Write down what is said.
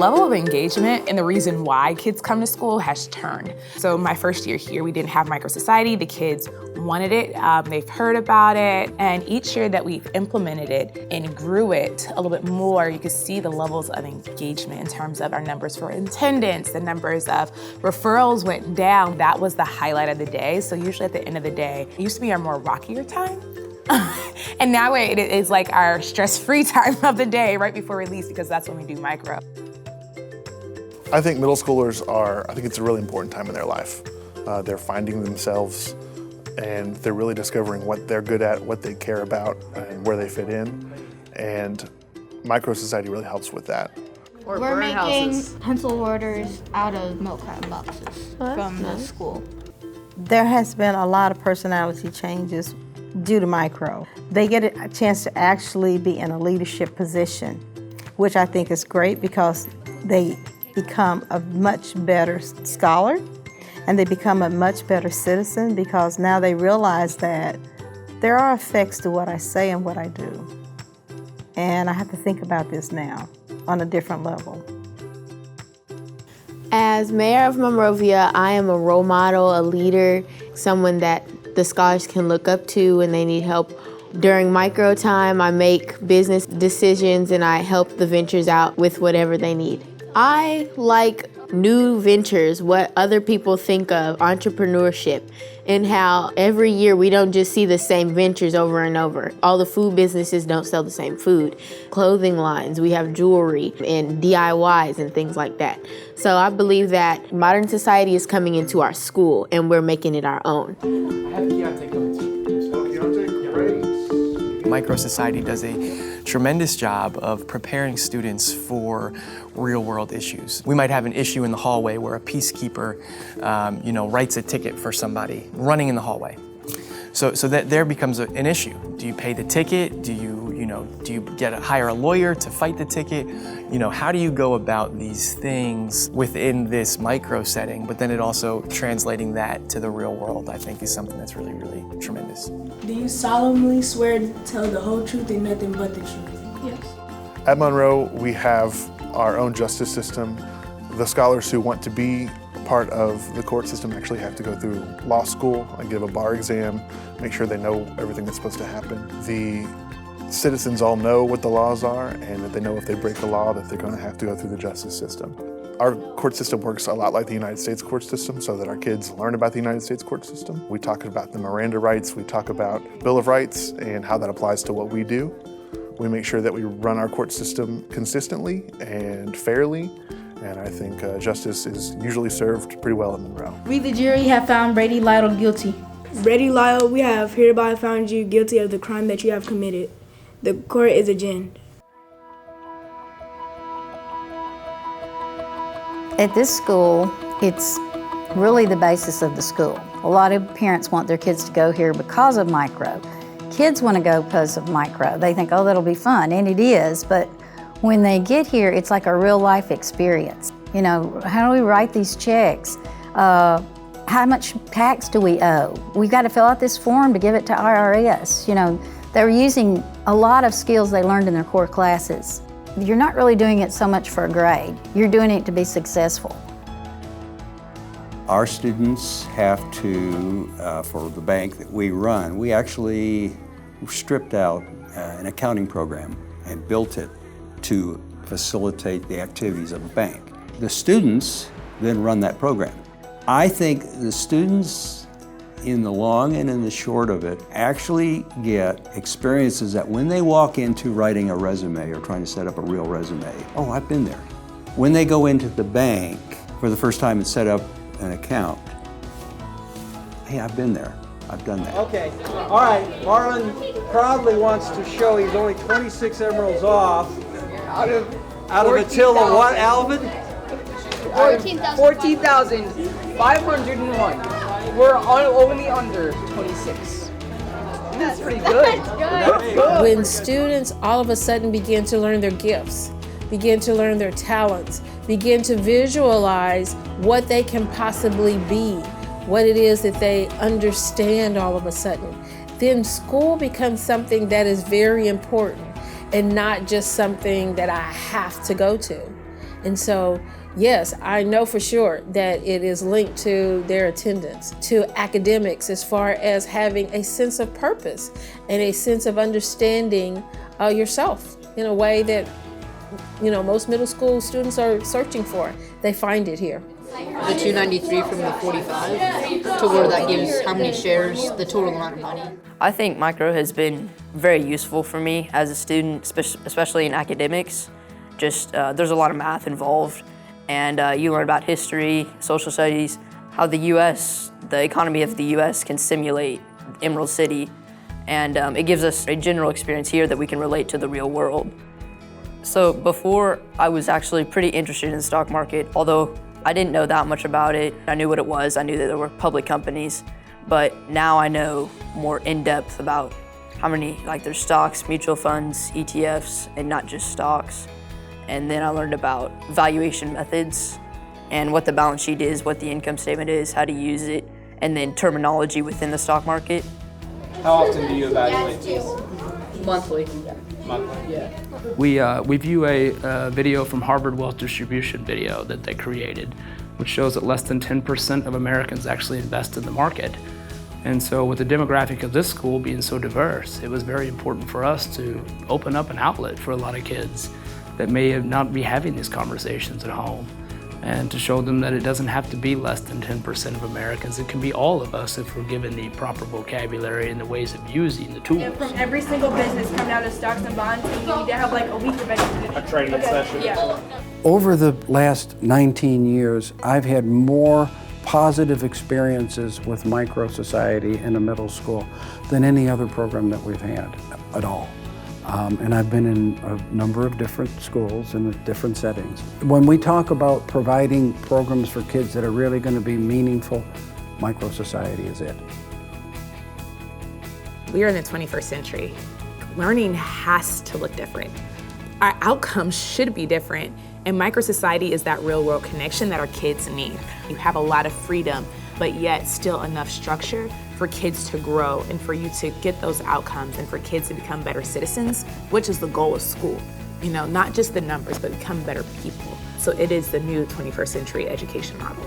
level of engagement and the reason why kids come to school has turned. So my first year here, we didn't have micro society. The kids wanted it, they've heard about it, and each year that we've implemented it and grew it a little bit more, you can see the levels of engagement in terms of our numbers for attendance, the numbers of referrals went down. That was the highlight of the day. So usually at the end of the day, it used to be our more rockier time. And now it is like our stress-free time of the day right before release, because that's when we do micro. I think middle schoolers I think it's a really important time in their life. They're finding themselves and they're really discovering what they're good at, what they care about, and where they fit in. And micro society really helps with that. We're making pencil hoarders out of milk carton boxes from the school. There has been a lot of personality changes due to micro. They get a chance to actually be in a leadership position, which I think is great because they become a much better scholar and they become a much better citizen because now they realize that there are effects to what I say and what I do. And I have to think about this now on a different level. As mayor of Monrovia, I am a role model, a leader, someone that the scholars can look up to when they need help. During micro time, I make business decisions and I help the ventures out with whatever they need. I like new ventures, what other people think of entrepreneurship, and how every year we don't just see the same ventures over and over. All the food businesses don't sell the same food. Clothing lines, we have jewelry and DIYs and things like that. So I believe that modern society is coming into our school and we're making it our own. Micro Society does a tremendous job of preparing students for real-world issues. We might have an issue in the hallway where a peacekeeper, writes a ticket for somebody running in the hallway. So that there becomes an issue. Do you pay the ticket? Do you hire a lawyer to fight the ticket? How do you go about these things within this micro setting, but then it also translating that to the real world, I think is something that's really, really tremendous. Do you solemnly swear to tell the whole truth and nothing but the truth? Yes. At Monroe, we have our own justice system. The scholars who want to be part of the court system actually have to go through law school and give a bar exam, make sure they know everything that's supposed to happen. The citizens all know what the laws are and that they know if they break the law that they're going to have to go through the justice system. Our court system works a lot like the United States court system so that our kids learn about the United States court system. We talk about the Miranda rights, we talk about Bill of Rights and how that applies to what we do. We make sure that we run our court system consistently and fairly, and I think justice is usually served pretty well in Monroe. We, the jury, have found Brady Lytle guilty. Brady Lytle, we have hereby found you guilty of the crime that you have committed. The court is adjourned. At this school, it's really the basis of the school. A lot of parents want their kids to go here because of micro. Kids want to go because of micro. They think, oh, that'll be fun, and it is, but when they get here, it's like a real life experience. How do we write these checks? How much tax do we owe? We've got to fill out this form to give it to IRS. They're using a lot of skills they learned in their core classes. You're not really doing it so much for a grade. You're doing it to be successful. Our students have to, for the bank that we run, we actually stripped out an accounting program and built it to facilitate the activities of a bank. The students then run that program. I think the students, in the long and in the short of it, actually get experiences that when they walk into writing a resume or trying to set up a real resume, oh, I've been there. When they go into the bank for the first time and set up an account, hey, I've been there. I've done that. Okay, all right, Marlon proudly wants to show he's only 26 emeralds off out of a till of what, Alvin? 14,501. We're only under 26. That's pretty good. When students all of a sudden begin to learn their gifts, begin to learn their talents, begin to visualize what they can possibly be, what it is that they understand all of a sudden, then school becomes something that is very important and not just something that I have to go to. And so, yes, I know for sure that it is linked to their attendance, to academics as far as having a sense of purpose and a sense of understanding yourself in a way that, most middle school students are searching for. They find it here. The 293 from the 45 to where that gives how many shares, the total amount of money. I think micro has been very useful for me as a student, especially in academics. Just there's a lot of math involved, and you learn about history, social studies, how the economy of the U.S. can simulate Emerald City, and it gives us a general experience here that we can relate to the real world. So before, I was actually pretty interested in the stock market, although I didn't know that much about it. I knew what it was, I knew that there were public companies, but now I know more in depth about how many, there's stocks, mutual funds, ETFs, and not just stocks. And then I learned about valuation methods and what the balance sheet is, what the income statement is, how to use it, and then terminology within the stock market. How often do you evaluate these? Monthly. Monthly? Yeah. We view a video from Harvard Wealth Distribution video that they created, which shows that less than 10% of Americans actually invest in the market. And so with the demographic of this school being so diverse, it was very important for us to open up an outlet for a lot of kids that may not be having these conversations at home, and to show them that it doesn't have to be less than 10% of Americans. It can be all of us if we're given the proper vocabulary and the ways of using the tools. And from every single business come down to stocks and bonds, and we need to have a week of education. A training session. Yeah. Over the last 19 years, I've had more positive experiences with Micro Society in a middle school than any other program that we've had at all. And I've been in a number of different schools in different settings. When we talk about providing programs for kids that are really going to be meaningful, Micro Society is it. We are in the 21st century. Learning has to look different. Our outcomes should be different, and Micro Society is that real world connection that our kids need. You have a lot of freedom, but yet still enough structure for kids to grow and for you to get those outcomes and for kids to become better citizens, which is the goal of school. Not just the numbers, but become better people. So it is the new 21st century education model.